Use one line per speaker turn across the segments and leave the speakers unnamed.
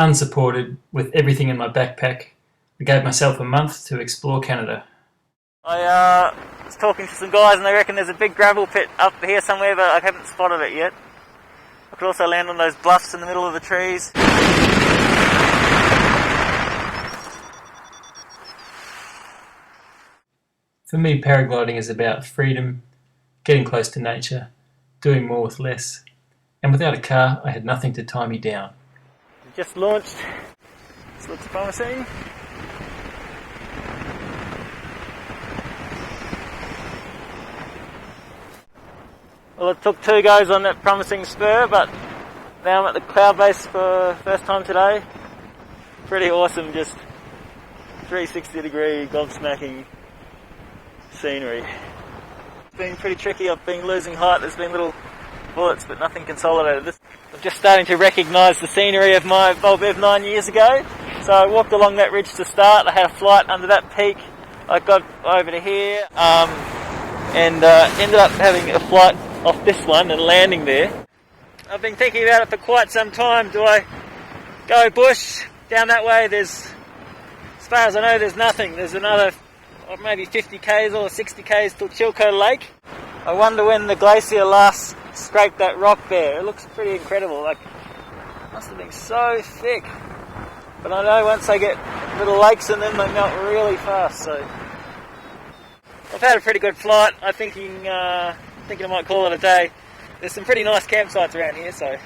unsupported, with everything in my backpack, I gave myself a month to explore Canada.
I was talking to some guys and they reckon there's a big gravel pit up here somewhere, but I haven't spotted it yet. I could also land on those bluffs in the middle of the trees.
For me, paragliding is about freedom, getting close to nature, doing more with less. And without a car, I had nothing to tie me down.
Just launched. This looks promising. Well, it took 2 goes on that promising spur, but now I'm at the cloud base for the first time today. Pretty awesome, just 360-degree gobsmacking scenery. It's been pretty tricky. I've been losing height. There's been little bullets, but nothing consolidated. I'm just starting to recognise the scenery of my Volbev 9 years ago. So I walked along that ridge to start. I had a flight under that peak. I got over to here and ended up having a flight off this one and landing there. I've been thinking about it for quite some time. Do I go bush down that way? As far as I know, there's nothing. There's another maybe 50 k's or 60 k's till Chilco Lake. I wonder when the glacier last scraped that rock there. It looks pretty incredible. Like, it must have been so thick. But I know once they get little lakes in them, they melt really fast. So I've had a pretty good flight. I'm thinking I might call it a day. There's some pretty nice campsites around here, so I'm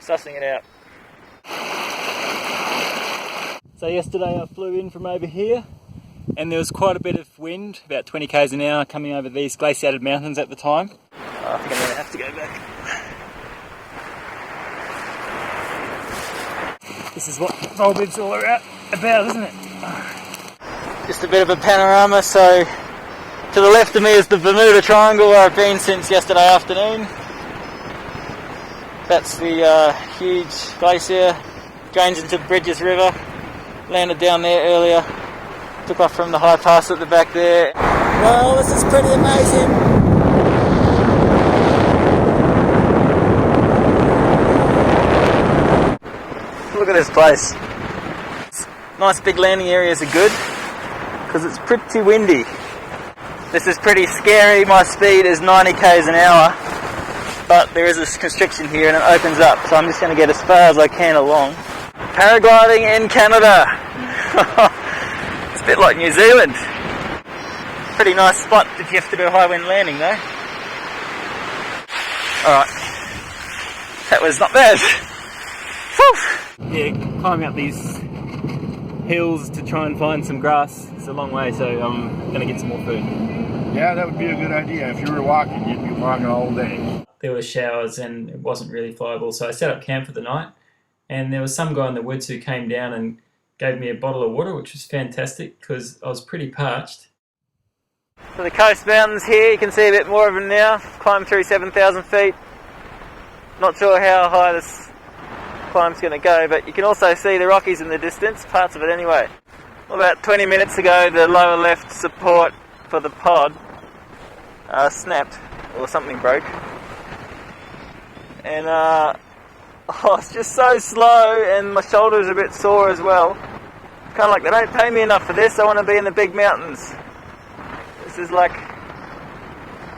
sussing it out. So yesterday I flew in from over here, and there was quite a bit of wind, about 20 k's an hour, coming over these glaciated mountains at the time. I think I'm going to have to go back. This is what Volbev's all about, isn't it? Just a bit of a panorama. So to the left of me is the Bermuda Triangle, where I've been since yesterday afternoon. That's the huge glacier, drains into Bridges River. Landed down there earlier. Took off from the high pass at the back there. Well, this is pretty amazing. Look at this place. Nice big landing areas are good because it's pretty windy. This is pretty scary. My speed is 90 k's an hour, but there is a constriction here and it opens up, so I'm just going to get as far as I can along. Paragliding in Canada. It's a bit like New Zealand. Pretty nice spot if you have to do a high wind landing though. Alright. That was not bad. Whew. Yeah, climbing up these hills to try and find some grass. It's a long way, so I'm going to get some more food.
Yeah, that would be a good idea. If you were walking, you'd be walking all day.
There were showers and it wasn't really flyable, so I set up camp for the night. And there was some guy in the woods who came down and gave me a bottle of water, which was fantastic because I was pretty parched.
So the coast mountains here, you can see a bit more of them now. Climbed through 7,000 feet. Not sure how high this climb's going to go, but you can also see the Rockies in the distance, parts of it anyway. Well, about 20 minutes ago, the lower left support for the pod snapped, or something broke. And it's just so slow, and my shoulder's a bit sore as well. Kind of like they don't pay me enough for this. I want to be in the big mountains. This is like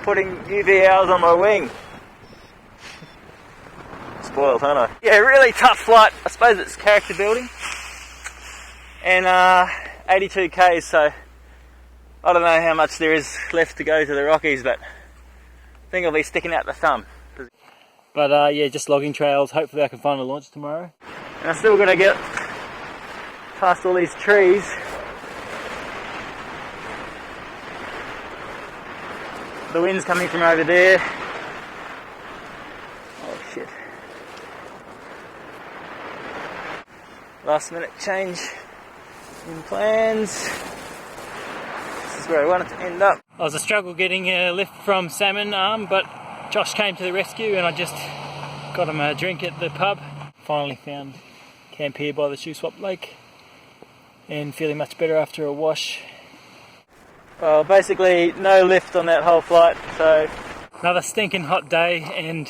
putting UV hours on my wing. Spoiled, aren't I? Yeah, really tough flight. I suppose it's character building. And 82 k's, so I don't know how much there is left to go to the Rockies, but I think I'll be sticking out the thumb. But yeah, just logging trails. Hopefully I can find a launch tomorrow. And I'm still going to get past all these trees. The wind's coming from over there. Oh shit. Last minute change in plans. This is where I wanted to end up. I was a struggle getting a lift from Salmon Arm, but Josh came to the rescue and I just got him a drink at the pub. Finally found camp here by the Shoe Swap Lake and feeling much better after a wash. Well, basically no lift on that whole flight, so another stinking hot day and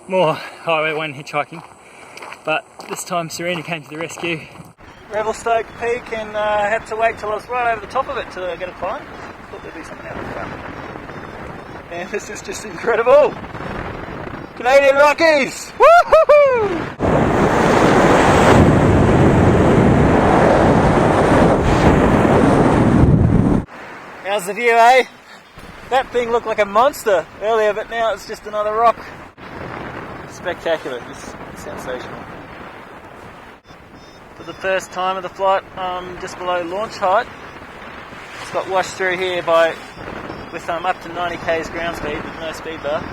more Highway 1 hitchhiking. but this time Serena came to the rescue. Revelstoke Peak, and had to wait till I was right over the top of it to get a climb. Thought there'd be something out the front. And this is just incredible! Canadian Rockies! Woo-hoo-hoo! How's the view, eh? That thing looked like a monster earlier, but now it's just another rock. Spectacular, just sensational. For the first time of the flight, just below launch height. Just got washed through here with up to 90 k's ground speed, with no speed bar.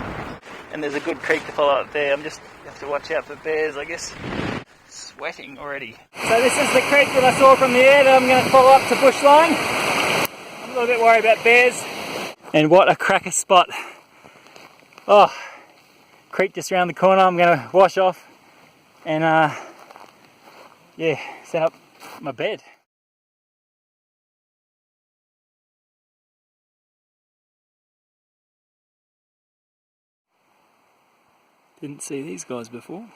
And there's a good creek to follow up there. You have to watch out for bears, I guess. Sweating already. So this is the creek that I saw from the air that I'm going to follow up to bushline. I'm a little bit worried about bears. And what a cracker spot. Oh, creek just around the corner. I'm going to wash off and yeah, set up my bed. Didn't see these guys before.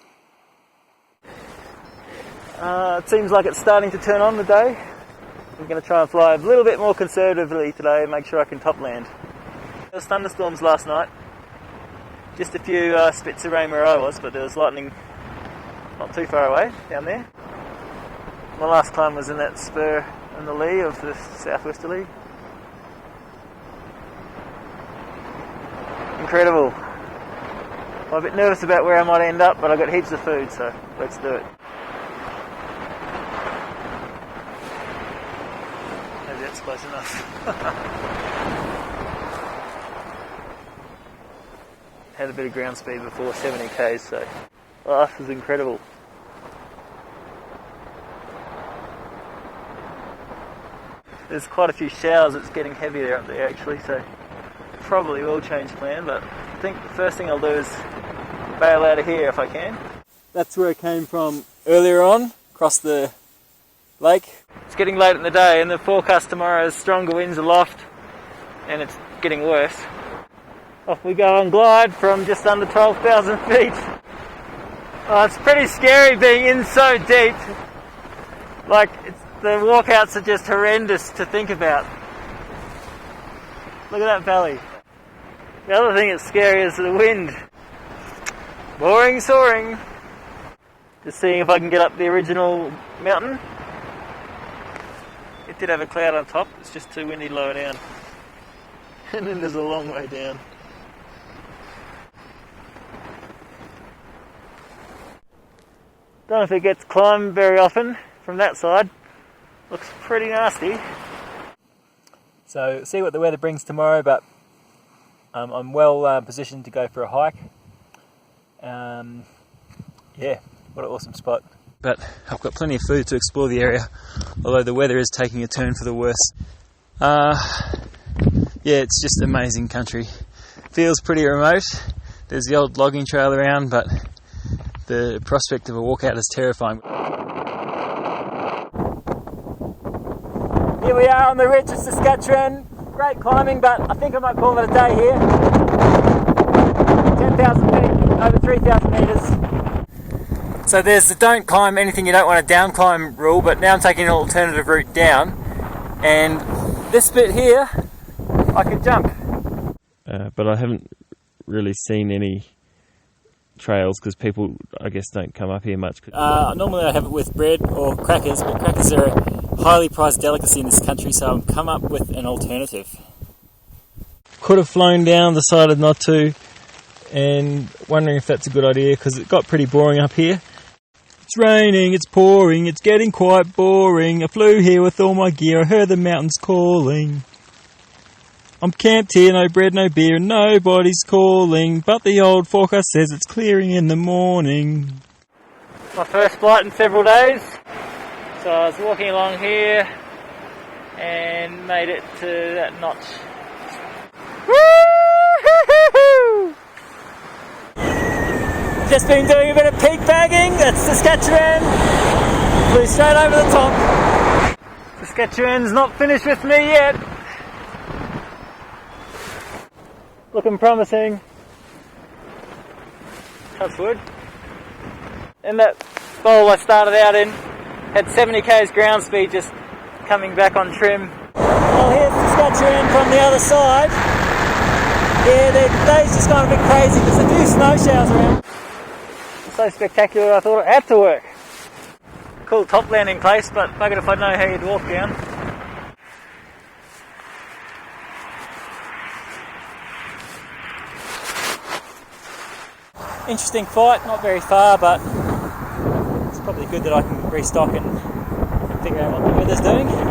It seems like it's starting to turn on the day. I'm going to try and fly a little bit more conservatively today and make sure I can top land. There was thunderstorms last night. Just a few spits of rain where I was, but there was lightning not too far away down there. My last climb was in that spur in the lee of the southwesterly. Incredible. I'm a bit nervous about where I might end up, but I've got heaps of food, so let's do it. Maybe that's close enough. Had a bit of ground speed before, 70 k's, so this is incredible. There's quite a few showers. It's getting heavier up there actually, so probably will change plan, but I think the first thing I'll do is bail out of here if I can. That's where I came from earlier on, across the lake. It's getting late in the day and the forecast tomorrow is stronger winds aloft and it's getting worse. Off we go on glide from just under 12,000 feet. Oh, it's pretty scary being in so deep. The walkouts are just horrendous to think about. Look at that valley. The other thing that's scary is the wind. Boring soaring. Just seeing if I can get up the original mountain. It did have a cloud on top, it's just too windy lower down. And then there's a long way down. Don't know if it gets climbed very often from that side. Looks pretty nasty. So see what the weather brings tomorrow, but I'm well positioned to go for a hike. Yeah, what an awesome spot. But I've got plenty of food to explore the area, although the weather is taking a turn for the worse. Yeah, it's just amazing country. Feels pretty remote. There's the old logging trail around, but the prospect of a walkout is terrifying. Here we are on the ridge of Saskatchewan. Great climbing, but I think I might call it a day here. 10,000 feet, over 3,000 metres. So there's the don't climb anything you don't want to down climb rule, but now I'm taking an alternative route down. And this bit here, I could jump.
But I haven't really seen any trails because people, I guess, don't come up here much.
Normally I have it with bread or crackers, but crackers are a highly prized delicacy in this country, so I've come up with an alternative.
Could have flown down, decided not to, and wondering if that's a good idea because it got pretty boring up here. It's raining, it's pouring, it's getting quite boring. I flew here with all my gear, I heard the mountains calling. I'm camped here, no bread, no beer, and nobody's calling. But the old forecast says it's clearing in the morning.
My first flight in several days. So I was walking along here and made it to that notch. Woo-hoo-hoo-hoo! Just been doing a bit of peak bagging. That's Saskatchewan. Flew straight over the top. Saskatchewan's not finished with me yet. Looking promising. Touch wood. And that bowl I started out in. Had 70 k's ground speed just coming back on trim. Well, here's Saskatchewan from the other side. Yeah, the day's just gone a bit crazy. There's a few snow showers around. So spectacular, I thought it had to work. Cool top landing place, but buggered if I know how you'd walk down. Interesting fight, not very far, but it's probably good that I can restock and figure out what the weather's doing.